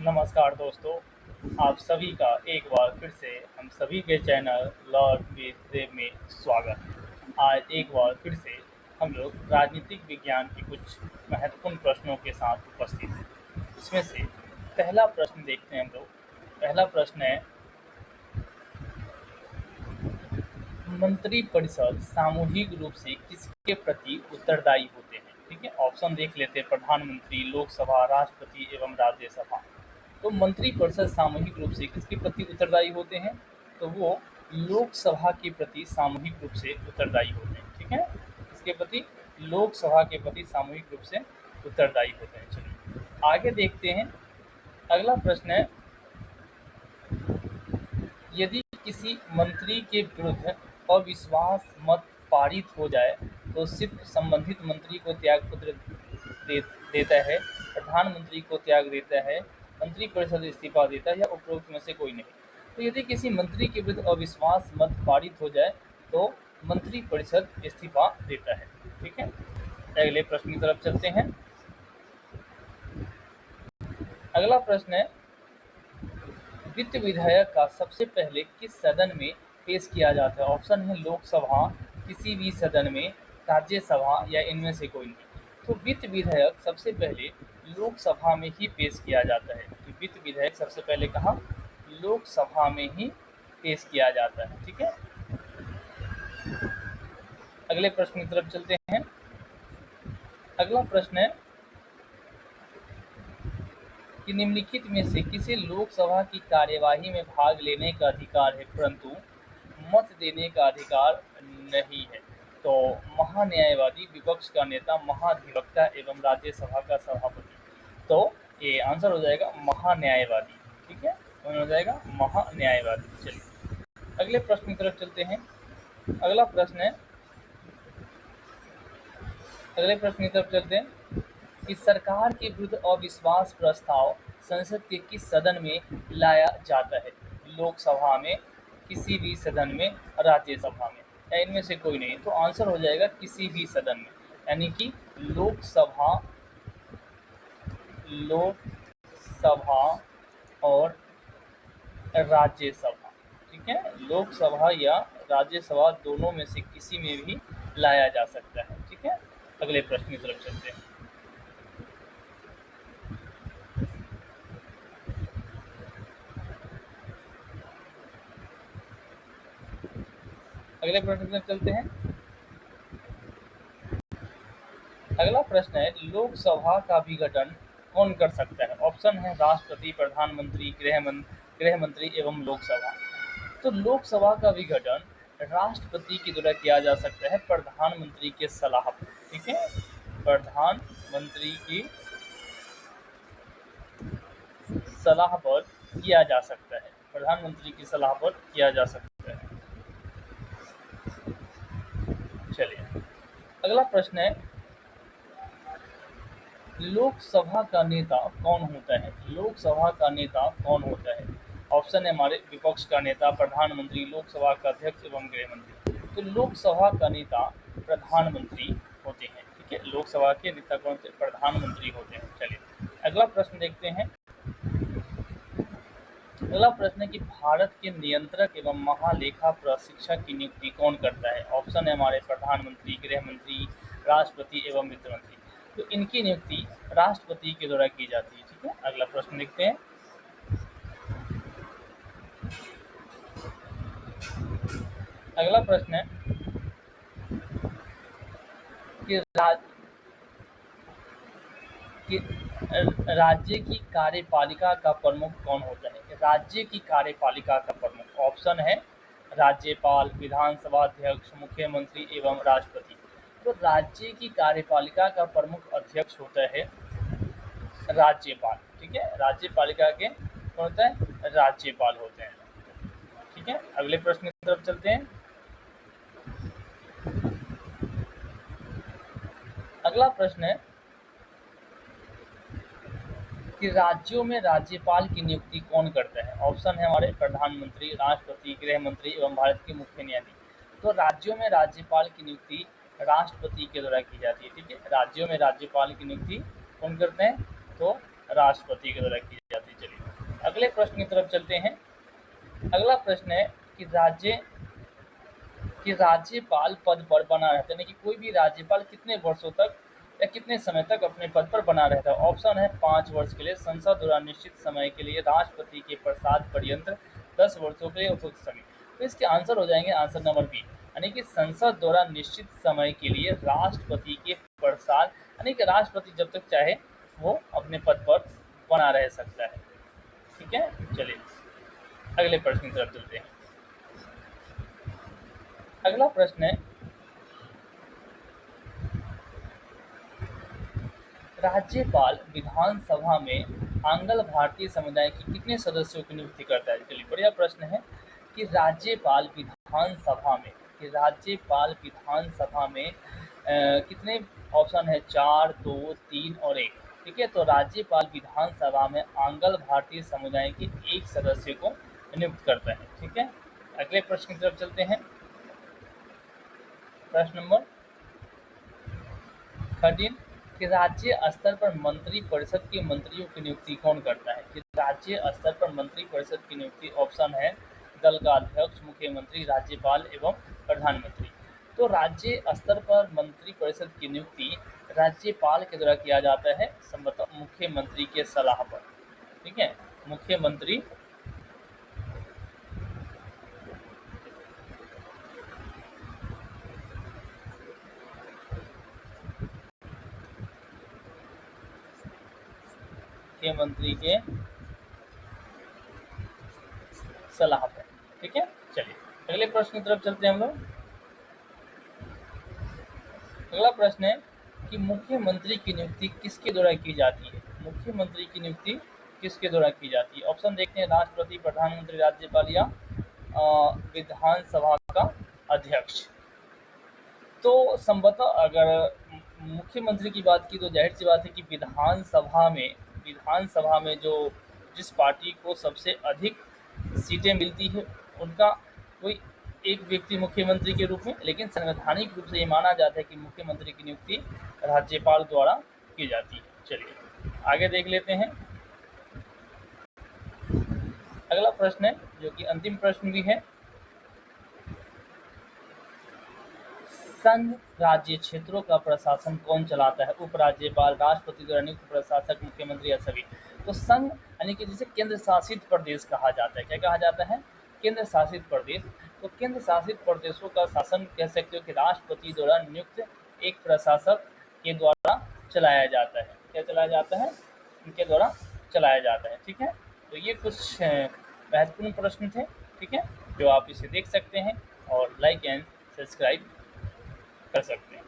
नमस्कार दोस्तों, आप सभी का एक बार फिर से हम सभी के चैनल लॉर्ड विद देव में स्वागत है। आज एक बार फिर से हम लोग राजनीतिक विज्ञान के कुछ महत्वपूर्ण प्रश्नों के साथ उपस्थित हैं। इसमें से पहला प्रश्न देखते हैं हम लोग। पहला प्रश्न है, मंत्रिपरिषद सामूहिक रूप से किसके प्रति उत्तरदायी होते हैं? ठीक है, ऑप्शन देख लेते हैं। प्रधानमंत्री, लोकसभा, राष्ट्रपति एवं राज्यसभा। तो मंत्रिपरिषद सामूहिक रूप से किसके प्रति उत्तरदायी होते हैं? तो वो लोकसभा के प्रति सामूहिक रूप से उत्तरदायी होते हैं। ठीक है, इसके प्रति लोकसभा के प्रति सामूहिक रूप से उत्तरदायी होते हैं। चलिए आगे देखते हैं। अगला प्रश्न है, यदि किसी मंत्री के विरुद्ध अविश्वास मत पारित हो जाए तो सिर्फ संबंधित मंत्री को त्यागपत्र देता है, प्रधानमंत्री को त्याग देता है, मंत्रिपरिषद इस्तीफा देता है या उपरोक्त में से कोई नहीं? तो यदि किसी मंत्री के विरुद्ध अविश्वास मत पारित हो जाए तो मंत्रिपरिषद इस्तीफा देता है। ठीक है, अगले प्रश्न की तरफ चलते हैं। अगला प्रश्न है, वित्त विधेयक का सबसे पहले किस सदन में पेश किया जाता है? ऑप्शन है लोकसभा, किसी भी सदन में, राज्यसभा या इनमें से कोई नहीं। तो वित्त विधेयक सबसे पहले लोकसभा में ही पेश किया जाता है। तो वित्त विधेयक सबसे पहले कहाँ? लोकसभा में ही पेश किया जाता है। ठीक है, अगले प्रश्न की तरफ चलते हैं। अगला प्रश्न है कि निम्नलिखित में से किसे लोकसभा की कार्यवाही में भाग लेने का अधिकार है परंतु मत देने का अधिकार नहीं है? तो महान्यायवादी, विपक्ष का नेता, महाधिवक्ता एवं राज्यसभा का सभापति। तो ये आंसर हो जाएगा महान्यायवादी। ठीक है, हो जाएगा महान्यायवादी। चलिए अगले प्रश्न की तरफ चलते हैं। अगला प्रश्न है, अगले प्रश्न की तरफ चलते हैं कि सरकार के विरुद्ध अविश्वास प्रस्ताव संसद के किस सदन में लाया जाता है? लोकसभा में, किसी भी सदन में, राज्यसभा में या इनमें से कोई नहीं? तो आंसर हो जाएगा किसी भी सदन में, यानी कि लोकसभा, लोकसभा और राज्यसभा। ठीक है, लोकसभा या राज्यसभा दोनों में से किसी में भी लाया जा सकता है। ठीक है, अगले प्रश्न की तरफ चलते हैं। अगले प्रश्न में चलते हैं। अगला प्रश्न है, लोकसभा का विघटन कौन कर सकता है? ऑप्शन है राष्ट्रपति, प्रधानमंत्री, गृह मंत्री एवं लोकसभा। तो लोकसभा का विघटन राष्ट्रपति के द्वारा किया जा सकता है, प्रधानमंत्री के सलाह पर। ठीक है, प्रधानमंत्री की सलाह पर किया जा सकता है, प्रधानमंत्री की सलाह पर किया जा सकता है। चलिए अगला प्रश्न है, लोकसभा का नेता कौन होता है? लोकसभा का नेता कौन होता है? ऑप्शन है हमारे विपक्ष का नेता, प्रधानमंत्री, लोकसभा का अध्यक्ष एवं गृह मंत्री। तो लोकसभा का नेता प्रधानमंत्री होते हैं। ठीक है, लोकसभा के नेता कौन होते हैं? प्रधानमंत्री होते हैं। चलिए अगला प्रश्न देखते हैं। अगला प्रश्न है कि भारत के नियंत्रक एवं महालेखा परीक्षक की नियुक्ति कौन करता है? ऑप्शन है हमारे प्रधानमंत्री, गृह मंत्री, राष्ट्रपति एवं वित्त मंत्री। तो इनकी नियुक्ति राष्ट्रपति के द्वारा की जाती है। ठीक है, अगला प्रश्न देखते हैं। अगला प्रश्न है कि राज्य की कार्यपालिका का प्रमुख कौन होता है? राज्य की कार्यपालिका का प्रमुख, ऑप्शन है राज्यपाल, विधानसभा अध्यक्ष, मुख्यमंत्री एवं राष्ट्रपति। तो राज्य की कार्यपालिका का प्रमुख अध्यक्ष होता है राज्यपाल। ठीक है, राज्यपालिका के कौन होता है? राज्यपाल होते हैं। ठीक है, अगले प्रश्न की तरफ चलते हैं। अगला प्रश्न है कि राज्यों में राज्यपाल की नियुक्ति कौन करता है? ऑप्शन है हमारे प्रधानमंत्री, राष्ट्रपति, गृह मंत्री एवं भारत के मुख्य न्यायाधीश। तो राज्यों में राज्यपाल की नियुक्ति राष्ट्रपति के द्वारा की जाती है। ठीक है, राज्यों में राज्यपाल की नियुक्ति कौन करते हैं? तो राष्ट्रपति के द्वारा की जाती है। चलिए अगले प्रश्न की तरफ चलते हैं। अगला प्रश्न है कि राज्यपाल पद पर बना रहता है, यानी कि कोई भी राज्यपाल कितने वर्षों तक या कितने समय तक अपने पद पर बना रहता है। ऑप्शन है 5 वर्ष के लिए, संसद द्वारा निश्चित समय के लिए, राष्ट्रपति के प्रसाद पर्यंत 10 वर्षों के लिए, उपयुक्त सभी। तो इसके आंसर हो जाएंगे आंसर नंबर बी, यानी कि संसद द्वारा निश्चित समय के लिए राष्ट्रपति के प्रसाद, यानी कि राष्ट्रपति जब तक चाहे वो अपने पद पर बना रह सकता है। ठीक है, चलिए अगले प्रश्न की तरफ चलते हैं। अगला प्रश्न है, राज्यपाल विधानसभा में आंग्ल भारतीय समुदाय के कितने सदस्यों की नियुक्ति करता है। चलिए बढ़िया प्रश्न है कि राज्यपाल विधानसभा में कितने ऑप्शन है, 4, 2, 3 और 1। ठीक है, तो राज्यपाल विधानसभा में आंग्ल भारतीय समुदाय के एक सदस्य को नियुक्त करता है। ठीक है, अगले प्रश्न की तरफ चलते हैं। प्रश्न नंबर 13 कि राज्य स्तर पर मंत्री परिषद के मंत्रियों की नियुक्ति कौन करता है। कि राज्य स्तर पर मंत्री परिषद की नियुक्ति ऑप्शन है दल का अध्यक्ष, मुख्यमंत्री, राज्यपाल एवं प्रधानमंत्री। तो राज्य स्तर पर मंत्री परिषद की नियुक्ति राज्यपाल के द्वारा किया जाता है, संभवतः मुख्यमंत्री के सलाह पर। ठीक है, मुख्यमंत्री के सलाह पर। ठीक है, चलिए अगले प्रश्न की तरफ चलते हैं हम लोग। अगला प्रश्न है कि मुख्यमंत्री की नियुक्ति किसके द्वारा की जाती है। मुख्यमंत्री की नियुक्ति किसके द्वारा की जाती है। ऑप्शन देखते हैं, राष्ट्रपति, प्रधानमंत्री, राज्यपाल या विधानसभा का अध्यक्ष। तो संभवतः अगर मुख्यमंत्री की बात की तो जाहिर सी बात है कि विधानसभा में जो जिस पार्टी को सबसे अधिक सीटें मिलती है उनका कोई एक व्यक्ति मुख्यमंत्री के रूप में, लेकिन संवैधानिक रूप से ये माना जाता है कि मुख्यमंत्री की नियुक्ति राज्यपाल द्वारा की जाती है। चलिए आगे देख लेते हैं। अगला प्रश्न है जो कि अंतिम प्रश्न भी है, संघ राज्य क्षेत्रों का प्रशासन कौन चलाता है। उपराज्यपाल, राष्ट्रपति द्वारा नियुक्त प्रशासक, मुख्यमंत्री या सभी। तो संघ यानी कि जिसे केंद्र शासित प्रदेश कहा जाता है। क्या कहा जाता है, केंद्र शासित प्रदेश। तो केंद्र शासित प्रदेशों का शासन कह सकते हो कि राष्ट्रपति द्वारा नियुक्त एक प्रशासक के द्वारा चलाया जाता है। क्या चलाया जाता है, इनके द्वारा चलाया जाता है। ठीक है, तो ये कुछ महत्वपूर्ण प्रश्न थे। ठीक है, जो आप इसे देख सकते हैं और लाइक एंड सब्सक्राइब कर सकते हैं।